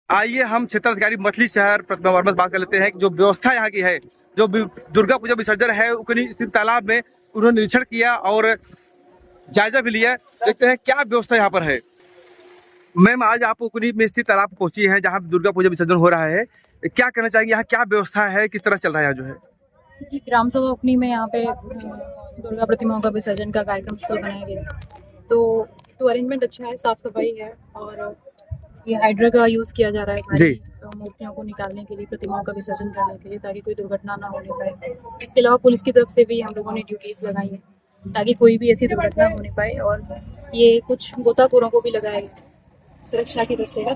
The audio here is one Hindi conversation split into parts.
आइए हम क्षेत्राधिकारी मछली शहर प्रतिमा वर्मा से बात कर लेते हैं कि जो व्यवस्था यहाँ की है, जो दुर्गा पूजा विसर्जन है उकनी स्थित तालाब में उन्होंने निरीक्षण किया और जायजा भी लिया। देखते हैं क्या व्यवस्था यहाँ पर है। मैम, आज आप उकनी में स्थित तालाब पहुंची हैं जहाँ दुर्गा पूजा विसर्जन हो रहा है, क्या कहना चाहेंगे? यहाँ क्या व्यवस्था है, किस तरह चल रहा है यहाँ जो है? जी, ग्राम सभा उकनी में यहाँ पे दुर्गा प्रतिमाओं का विसर्जन का कार्यक्रम स्थल बनाया गया तो अरेंजमेंट अच्छा है, साफ सफाई है और ये हाइड्रा का यूज़ किया जा रहा है जी। मूर्तियों को निकालने के लिए, प्रतिमाओं का विसर्जन करने के लिए, ताकि कोई दुर्घटना ना होने पाए। इसके अलावा पुलिस की तरफ से भी हम लोगों ने ड्यूटीज़ लगाई हैं ताकि कोई भी ऐसी दुर्घटना होने पाए, और ये कुछ गोताखोरों को भी लगाया गया सुरक्षा की दृष्टि का।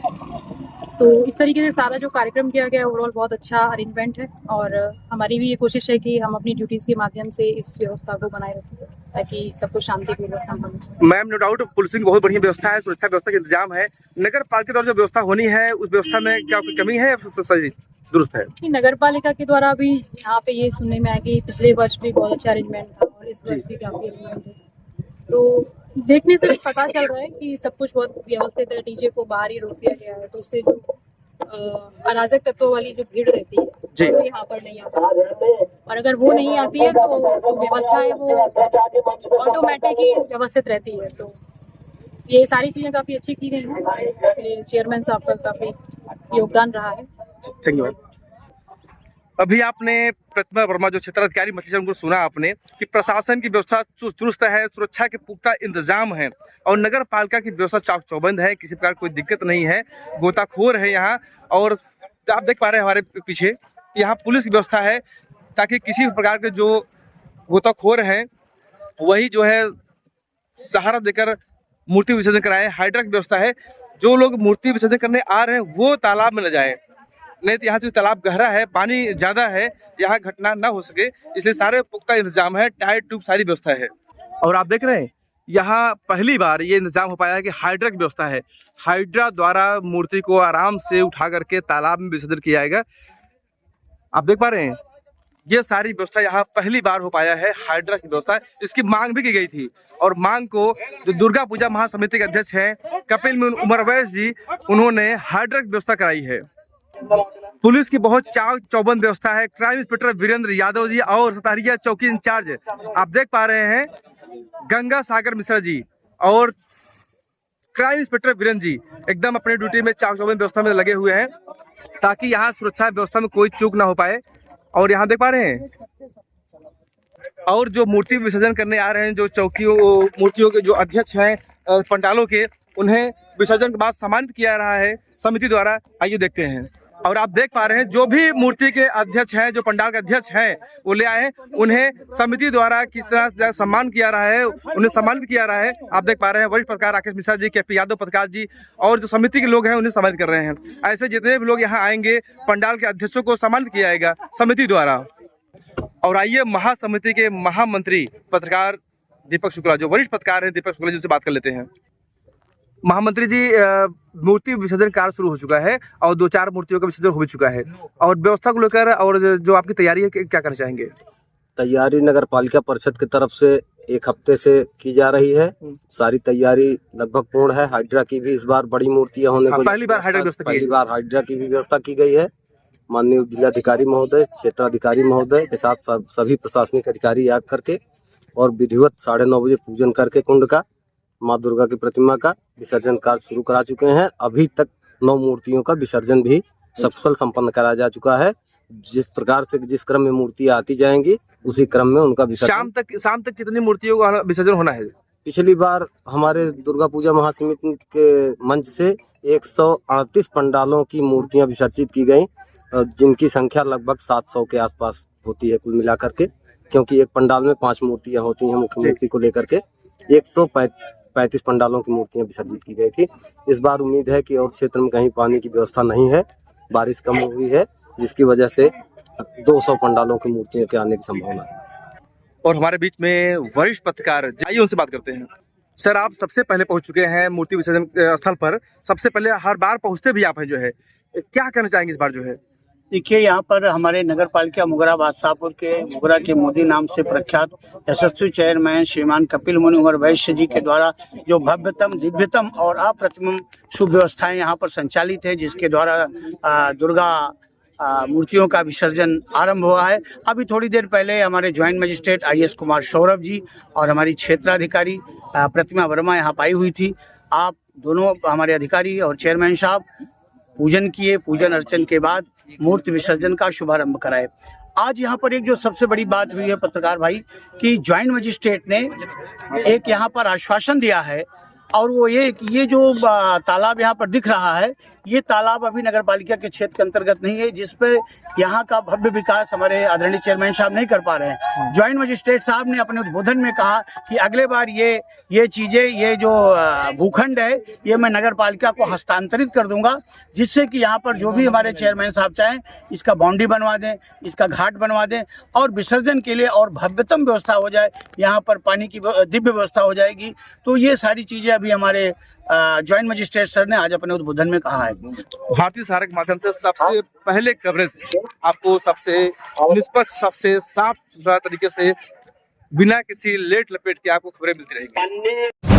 तो इस तरीके से सारा जो कार्यक्रम किया गया ओवरऑल बहुत अच्छा अरेंजमेंट है, और हमारी भी ये कोशिश है कि हम अपनी ड्यूटीज़ के माध्यम से इस व्यवस्था को बनाए रखें ताकि सब कुछ शांतिपूर्वक संपन्न हो। मैम, नो डाउट पुलिसिंग की बहुत बढ़िया व्यवस्था है, सुरक्षा व्यवस्था का इंतजाम है। नगर पालिका द्वारा जो व्यवस्था होनी है उस व्यवस्था में क्या कोई कमी है या सही दुरुस्त है? नगर पालिका के द्वारा भी यहाँ पे ये सुनने में आया कि पिछले वर्ष भी बहुत अच्छा अरेंजमेंट था और इस वर्ष भी काफ़ी अरेंजमेंट है। तो देखने से पता चल रहा है कि सब कुछ बहुत व्यवस्थित है। डीजे को बाहर ही रोक दिया गया है, तो उससे जो अराजक तत्वों वाली जो भीड़ रहती है वो यहाँ पर नहीं आती, और अगर वो नहीं आती है तो जो व्यवस्था है वो ऑटोमेटिक ही व्यवस्थित रहती है। तो ये सारी चीज़ें काफ़ी अच्छी की गई हैं। इसके चेयरमैन साहब का काफ़ी योगदान रहा है। Thank you. अभी आपने प्रतिमा वर्मा जो क्षेत्राधिकारी मछली शहर उनको सुना आपने कि प्रशासन की व्यवस्था चुस्त दुरुस्त है, सुरक्षा के पुख्ता इंतजाम है और नगर पालिका की व्यवस्था चाक चौबंद है, किसी प्रकार कोई दिक्कत नहीं है। गोताखोर है यहाँ, और आप देख पा रहे हैं हमारे पीछे यहाँ पुलिस की व्यवस्था है ताकि किसी प्रकार के जो गोताखोर हैं वही जो है सहारा देकर मूर्ति विसर्जन कराए। हाइड्रा की व्यवस्था है, जो लोग मूर्ति विसर्जन करने आ रहे हैं वो तालाब में न जाए, नहीं तो यहाँ से तालाब गहरा है, पानी ज़्यादा है, यहाँ घटना ना हो सके, इसलिए सारे पुख्ता इंतजाम है, टायर ट्यूब सारी व्यवस्था है। और आप देख रहे हैं यहाँ पहली बार ये इंतजाम हो पाया है कि हाइड्रा की व्यवस्था है। हाइड्रा द्वारा मूर्ति को आराम से उठा करके तालाब में विसर्जन किया जाएगा। आप देख पा रहे हैं ये सारी व्यवस्था यहाँ पहली बार हो पाया है, हाइड्रा की व्यवस्था। इसकी मांग भी की गई थी, और मांग को जो दुर्गा पूजा महासमिति के अध्यक्ष हैं कपिल उमर वैस जी, उन्होंने हाइड्रा की व्यवस्था कराई है। पुलिस की बहुत चाक चौबंद व्यवस्था है। क्राइम इंस्पेक्टर वीरेंद्र यादव जी और सतारिया चौकी इंचार्ज आप देख पा रहे हैं गंगा सागर मिश्रा जी और क्राइम इंस्पेक्टर वीरेंद्र जी एकदम अपने ड्यूटी में चाक चौबंद व्यवस्था में लगे हुए हैं ताकि यहाँ सुरक्षा व्यवस्था में कोई चूक ना हो पाए। और यहाँ देख पा रहे हैं और जो मूर्ति विसर्जन करने आ रहे हैं, जो मूर्तियों के जो अध्यक्ष हैं पंडालों के, उन्हें विसर्जन के बाद सम्मानित किया रहा है समिति द्वारा। आइए देखते हैं। और आप देख पा रहे हैं जो भी मूर्ति के अध्यक्ष हैं, जो पंडाल के अध्यक्ष हैं वो ले आए हैं, उन्हें समिति द्वारा किस तरह से सम्मान किया रहा है, उन्हें सम्मानित किया रहा है। आप देख पा रहे हैं वरिष्ठ पत्रकार राकेश मिश्रा जी, के यादव पत्रकार जी और जो समिति के लोग हैं उन्हें सम्मानित कर रहे हैं। ऐसे जितने भी लोग यहाँ आएंगे पंडाल के अध्यक्षों को सम्मानित किया जाएगा समिति द्वारा। और आइए महासमिति के महामंत्री पत्रकार दीपक शुक्ला, जो वरिष्ठ पत्रकार हैं दीपक शुक्ला जी से बात कर लेते हैं। महामंत्री जी, मूर्ति विसर्जन कार्य शुरू हो चुका है और 2-4 मूर्तियों का विसर्जन हो चुका है, और व्यवस्था को लेकर और जो आपकी तैयारी है क्या करना चाहेंगे? तैयारी नगर पालिका परिषद की तरफ से 1 हफ्ते से की जा रही है। सारी तैयारी लगभग पूर्ण है। हाइड्रा की भी इस बार बड़ी मूर्तियां होने को पहली बार हाइड्रा की भी व्यवस्था की गई है। माननीय जिलाधिकारी महोदय, क्षेत्राधिकारी महोदय के साथ सभी प्रशासनिक अधिकारी आकर करके और विधिवत 9:30 बजे पूजन करके कुंड का माँ दुर्गा की प्रतिमा का विसर्जन कार्य शुरू करा चुके हैं। अभी तक 9 मूर्तियों का विसर्जन भी सकुशल संपन्न कराया जा चुका है। जिस प्रकार से जिस क्रम में मूर्तियां आती जाएंगी उसी क्रम में उनका विसर्जन। शाम तक कितनी मूर्तियों का विसर्जन होना है? पिछली बार हमारे दुर्गा पूजा महासमिति के मंच से 138 पंडालों की मूर्तियां विसर्जित की गई, जिनकी संख्या लगभग 700 के आसपास होती है कुल मिलाकर के, क्योंकि एक पंडाल में 5 मूर्तियां होती हैं। मुख्य मूर्ति को लेकर के 135 पंडालों की मूर्तियां विसर्जित की गई थी। इस बार उम्मीद है कि और क्षेत्र में कहीं पानी की व्यवस्था नहीं है, बारिश कम हुई है, जिसकी वजह से 200 पंडालों की मूर्तियों के आने की संभावना है। और हमारे बीच में वरिष्ठ पत्रकार, आइए उनसे बात करते हैं। सर, आप सबसे पहले पहुंच चुके हैं मूर्ति विसर्जन स्थल पर, सबसे पहले हर बार पहुंचते भी आप हैं जो है, क्या कहना चाहेंगे इस बार जो है? देखिए, यहाँ पर हमारे नगर पालिका मुगरा बादशाहपुर के मुगरा के मोदी नाम से प्रख्यात यशस्वी चेयरमैन श्रीमान कपिल मुनि उमर वैश्य जी के द्वारा जो भव्यतम दिव्यतम और अप्रतिम शुभ व्यवस्थाएं यहाँ पर संचालित है, जिसके द्वारा दुर्गा मूर्तियों का विसर्जन आरंभ हुआ है। अभी थोड़ी देर पहले हमारे joint magistrate IAS Kumar Saurabh ji और हमारी क्षेत्राधिकारी प्रतिमा वर्मा यहाँ पाई हुई थी। आप दोनों हमारे अधिकारी और चेयरमैन साहब पूजन किए, पूजन अर्चन के बाद मूर्ति विसर्जन का शुभारंभ कराए। आज यहाँ पर एक जो सबसे बड़ी बात हुई है पत्रकार भाई, कि ज्वाइंट मजिस्ट्रेट ने एक यहाँ पर आश्वासन दिया है, और वो ये कि ये जो तालाब यहाँ पर दिख रहा है, ये तालाब अभी नगर पालिका के क्षेत्र के अंतर्गत नहीं है, जिस पर यहाँ का भव्य विकास हमारे आदरणीय चेयरमैन साहब नहीं कर पा रहे हैं। ज्वाइंट मजिस्ट्रेट साहब ने अपने उद्बोधन में कहा कि अगले बार ये चीज़ें, ये जो भूखंड है, ये मैं नगर पालिका को हस्तांतरित कर दूंगा, जिससे कि यहाँ पर जो भी हमारे चेयरमैन साहब चाहें इसका बाउंड्री बनवा दें, इसका घाट बनवा दें और विसर्जन के लिए और भव्यतम व्यवस्था हो जाए, यहाँ पर पानी की दिव्य व्यवस्था हो जाएगी। तो ये सारी चीज़ें अभी हमारे ज्वाइंट मजिस्ट्रेट सर ने आज अपने उद्बोधन में कहा है। भारतीय सहारा के माध्यम से सबसे पहले कवरेज आपको सबसे निष्पक्ष, सबसे साफ सुथरा तरीके से बिना किसी लेट लपेट के आपको खबरें मिलती रहेंगी।